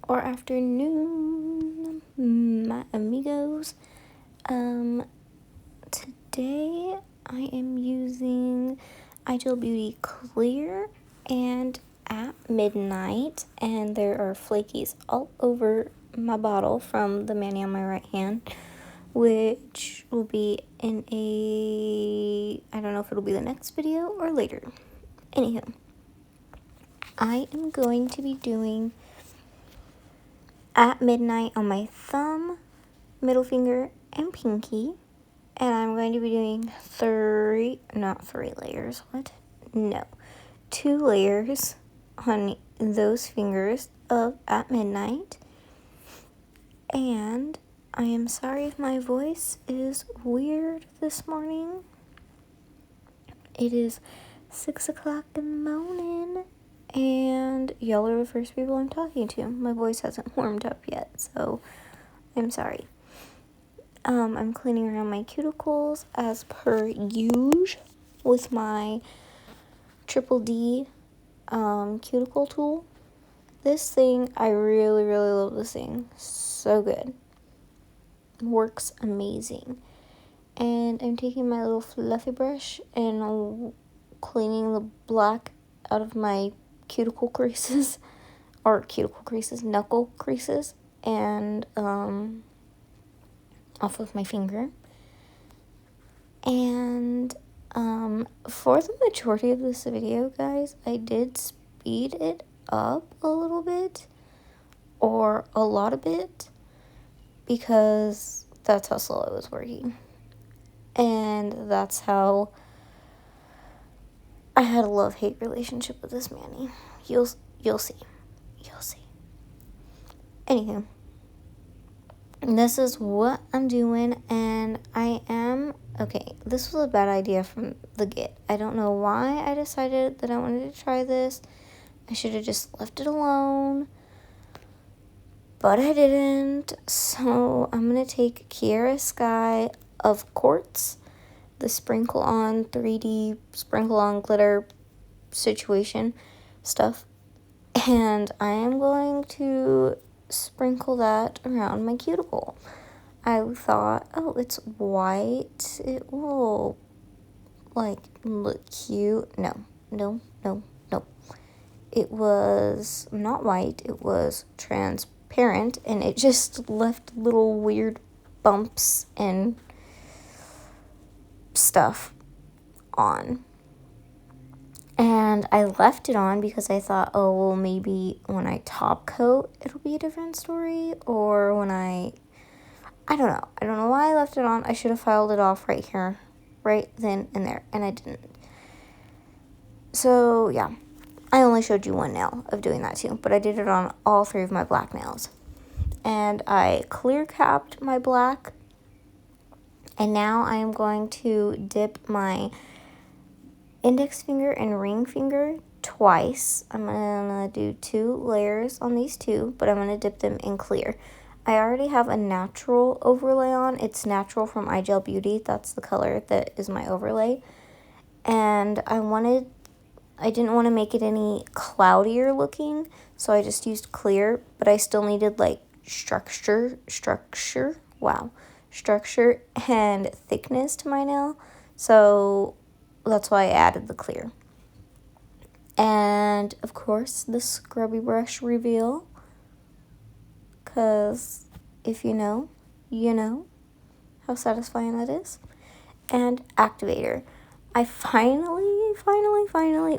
or afternoon, my amigos. Today I am using Ideal Beauty Clear and at midnight, and there are flakies all over my bottle from the mani on my right hand, which will be in I don't know if it'll be the next video or later. Anywho, I am going to be doing at midnight on my thumb, middle finger, and pinky. And I'm going to be doing 2 layers on those fingers of at midnight. And I am sorry if my voice is weird this morning. It is 6 o'clock in the morning, and y'all are the first people I'm talking to. My voice hasn't warmed up yet, so I'm sorry. I'm cleaning around my cuticles as per usual with my Triple D cuticle tool. This thing, I really, really love this thing. So good. Works amazing. And I'm taking my little fluffy brush and cleaning the black out of my knuckle creases, and off with my finger. And for the majority of this video, guys, I did speed it up a little bit, or a lot of bit, because that's how slow I was working. And that's how I had a love-hate relationship with this mani. You'll see. Anywho, this is what I'm doing, and okay, this was a bad idea from the get. I don't know why I decided that I wanted to try this. I should have just left it alone, but I didn't. So I'm going to take Kiara Sky of Quartz, the sprinkle on 3D sprinkle on glitter situation stuff, and I am going to sprinkle that around my cuticle. I thought, oh, it's white, it will look cute. No. It was not white, it was transparent, and it just left little weird bumps and stuff on. And I left it on because I thought, oh, well, maybe when I top coat, it'll be a different story. Or when I don't know. I don't know why I left it on. I should have filed it off right here, right then and there. And I didn't. So, yeah. I only showed you one nail of doing that too. But I did it on all 3 of my black nails. And I clear capped my black. And now I am going to dip my index finger and ring finger twice. I'm going to do 2 layers on these 2, but I'm going to dip them in clear. I already have a natural overlay on. It's natural from Ideal Beauty. That's the color that is my overlay. And I didn't want to make it any cloudier looking, so I just used clear, but I still needed structure and thickness to my nail. So that's why I added the clear. And, of course, the scrubby brush reveal. Because if you know, you know how satisfying that is. And activator. I finally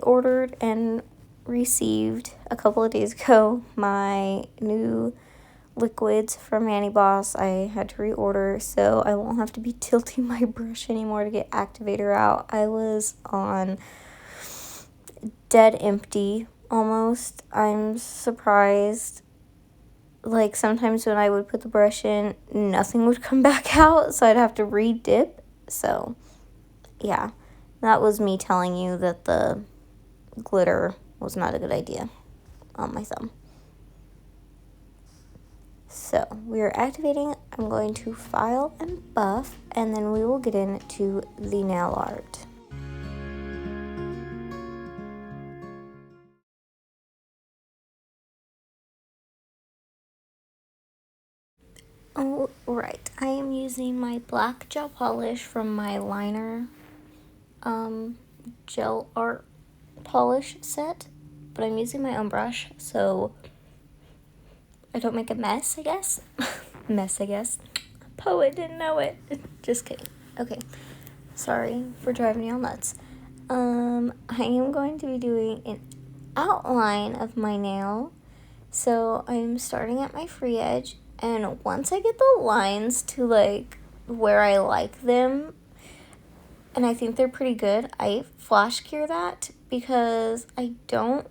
ordered and received a couple of days ago my new liquids from Mani Boss. I had to reorder, so I won't have to be tilting my brush anymore to get activator out. I was on dead empty almost. I'm surprised. Sometimes when I would put the brush in, nothing would come back out, so I'd have to re-dip. So, yeah, that was me telling you that the glitter was not a good idea on my thumb. So, we are activating. I'm going to file and buff, and then we will get into the nail art. Oh, right. I am using my black gel polish from my liner gel art polish set, but I'm using my own brush so I don't make a mess, I guess. Mess, I guess. Poet didn't know it. Just kidding. Okay. Sorry for driving you all nuts. I am going to be doing an outline of my nail. So I'm starting at my free edge, and once I get the lines to like where I like them, and I think they're pretty good, I flash cure that because I know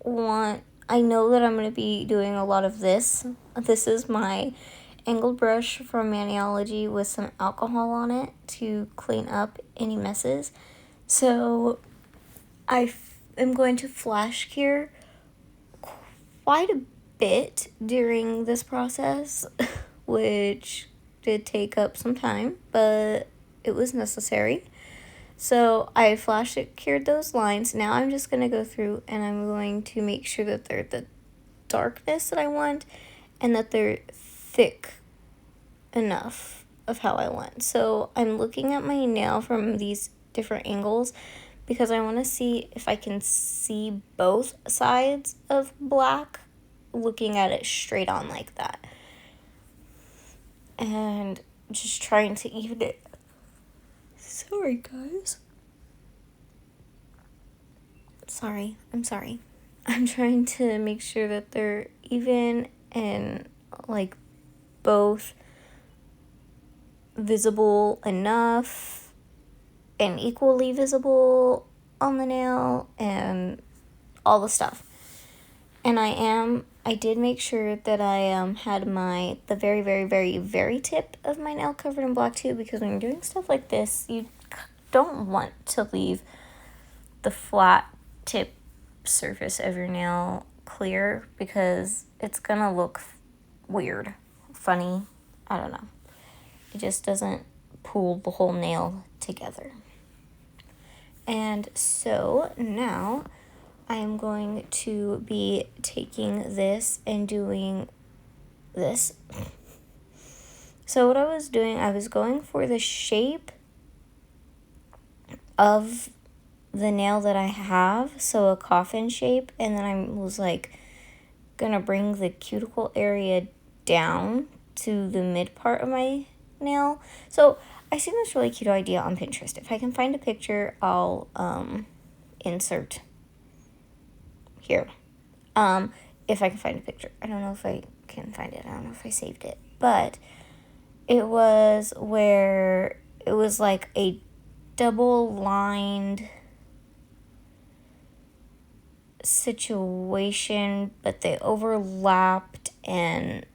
that I'm going to be doing a lot of this. This is my angled brush from Maniology with some alcohol on it to clean up any messes. So I am going to flash cure quite a bit during this process, which did take up some time, but it was necessary. So I flash cured those lines. Now I'm just going to go through and I'm going to make sure that they're the darkness that I want and that they're thick enough of how I want. So I'm looking at my nail from these different angles because I want to see if I can see both sides of black looking at it straight on like that. And just trying to even it. Sorry, guys. I'm sorry. I'm trying to make sure that they're even and like both visible enough and equally visible on the nail and all the stuff. And I did make sure that I had the very, very, very, very tip of my nail covered in black too, because when you're doing stuff like this, you don't want to leave the flat tip surface of your nail clear because it's gonna look weird, funny, I don't know. It just doesn't pull the whole nail together. And so now I am going to be taking this and doing this. So what I was doing, I was going for the shape of the nail that I have, so a coffin shape, and then I was like gonna bring the cuticle area down to the mid part of my nail. So I seen this really cute idea on Pinterest. If I can find a picture, I'll insert here. If I can find a picture. I don't know if I can find it. I don't know if I saved it. But it was where it was like a double lined situation, but they overlapped, and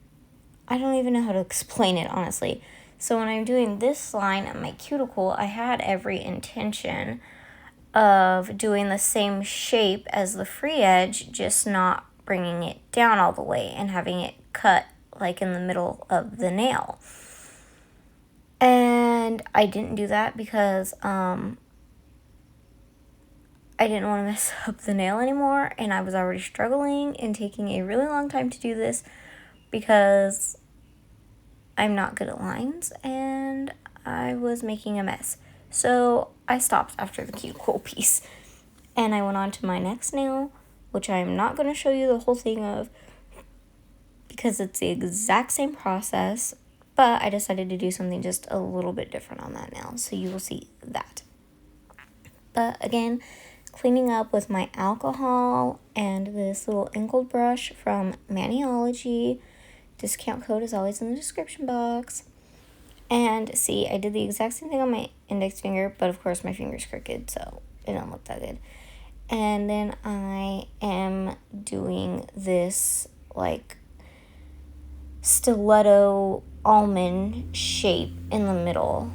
I don't even know how to explain it, honestly. So when I'm doing this line at my cuticle, I had every intention of doing the same shape as the free edge, just not bringing it down all the way and having it cut like in the middle of the nail. And I didn't do that because I didn't want to mess up the nail anymore, and I was already struggling and taking a really long time to do this because I'm not good at lines and I was making a mess. So I stopped after the cuticle piece and I went on to my next nail, which I'm not going to show you the whole thing of because it's the exact same process, but I decided to do something just a little bit different on that nail, so you will see that. But again, cleaning up with my alcohol and this little angled brush from Maniology. Discount code is always in the description box. And see, I did the exact same thing on my index finger, but of course my finger's crooked, so it don't look that good. And then I am doing this like stiletto almond shape in the middle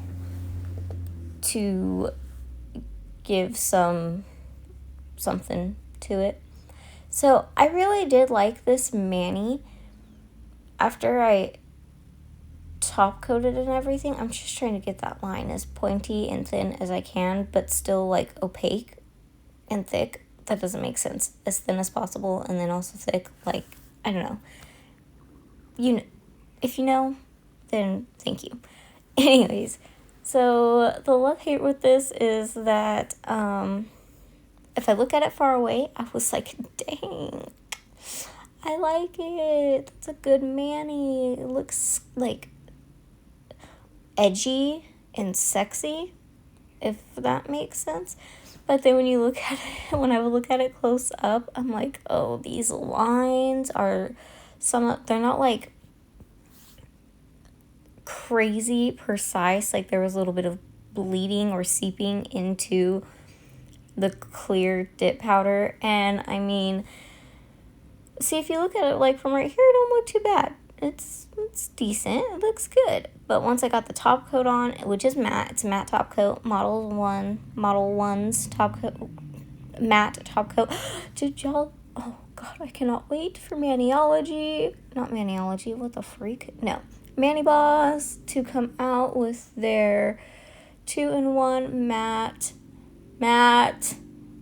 to give something to it. So I really did like this Mani. After I top coated and everything, I'm just trying to get that line as pointy and thin as I can, but still like opaque and thick. That doesn't make sense. As thin as possible and then also thick. Like, I don't know. If you know, then thank you. Anyways, so the love-hate with this is that if I look at it far away, I was like, dang, I like it. It's a good mani. It looks like edgy and sexy, if that makes sense. But then when you look at it, when I look at it close up, I'm like, oh, these lines are they're not like crazy precise. Like there was a little bit of bleeding or seeping into the clear dip powder. And I mean, see, if you look at it like from right here, it don't look too bad. It's decent. It looks good. But once I got the top coat on, which is matte, it's a matte top coat, Model 1's top coat, matte top coat. Did y'all, oh God, I cannot wait for Maniology, not Maniology, what the freak? No, Mani Boss to come out with their 2-in-1 matte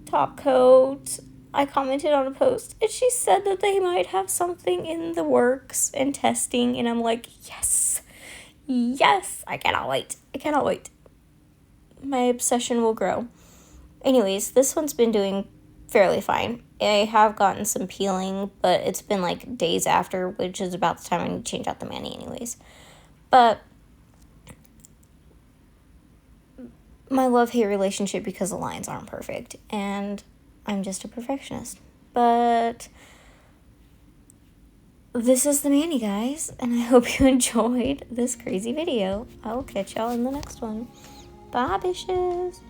top coat. I commented on a post and she said that they might have something in the works and testing, and I'm like, yes, I cannot wait. My obsession will grow. Anyways, this one's been doing fairly fine. I have gotten some peeling, but it's been like days after, which is about the time I need to change out the mani anyways. But my love-hate relationship, because the lines aren't perfect and I'm just a perfectionist. But this is the mani, guys, and I hope you enjoyed this crazy video. I will catch y'all in the next one. Bye, bitches.